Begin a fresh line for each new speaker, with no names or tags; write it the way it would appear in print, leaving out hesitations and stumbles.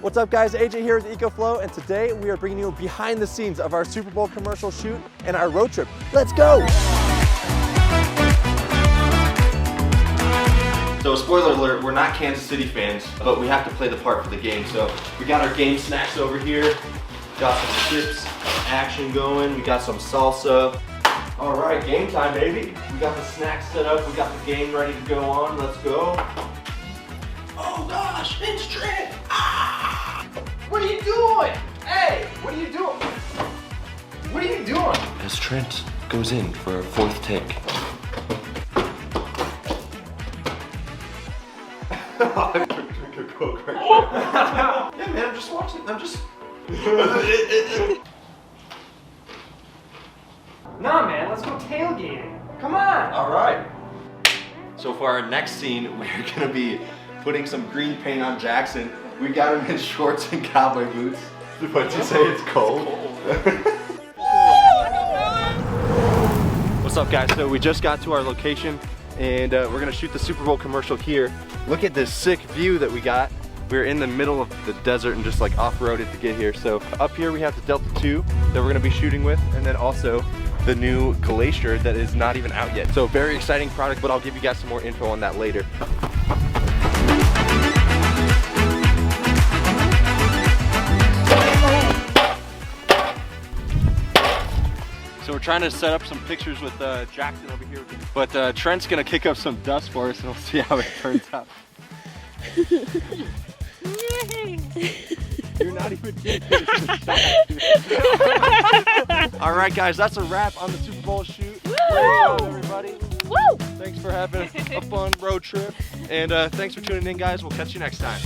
What's up guys, AJ here with EcoFlow, and today we are bringing you behind the scenes of our Super Bowl commercial shoot and our road trip. Let's go! So spoiler alert, we're not Kansas City fans, but we have to play the part for the game. So we got our game snacks over here, got some chips, action going, we got some salsa. All right, game time, baby. We got the snacks set up, we got the game ready to go on, let's go. Oh gosh, it's Trent! Ah! What are you doing? Hey, what are you doing? What are you doing?
As Trent goes in for a fourth take.
I'm drink a Coke right now. Yeah, man, I'm just watching. I'm just.
Nah, man, let's go tailgating. Come on.
All right. So for our next scene, we're gonna be putting some green paint on Jackson. We got him in shorts and cowboy boots. What'd you say? It's cold. What's up, guys? So we just got to our location, and we're gonna shoot the Super Bowl commercial here. Look at this sick view that we got. We're in the middle of the desert and just like off-roaded to get here. So up here we have the Delta 2 that we're gonna be shooting with, and then also the new Glacier that is not even out yet. So very exciting product, but I'll give you guys some more info on that later. So we're trying to set up some pictures with Jackson over here, but Trent's gonna kick up some dust for us and we'll see how it turns out. You're not even getting All right, guys, that's a wrap on the Super Bowl shoot. Great job, everybody.
Woo!
Thanks for having a fun road trip, and thanks for tuning in, guys. We'll catch you next time.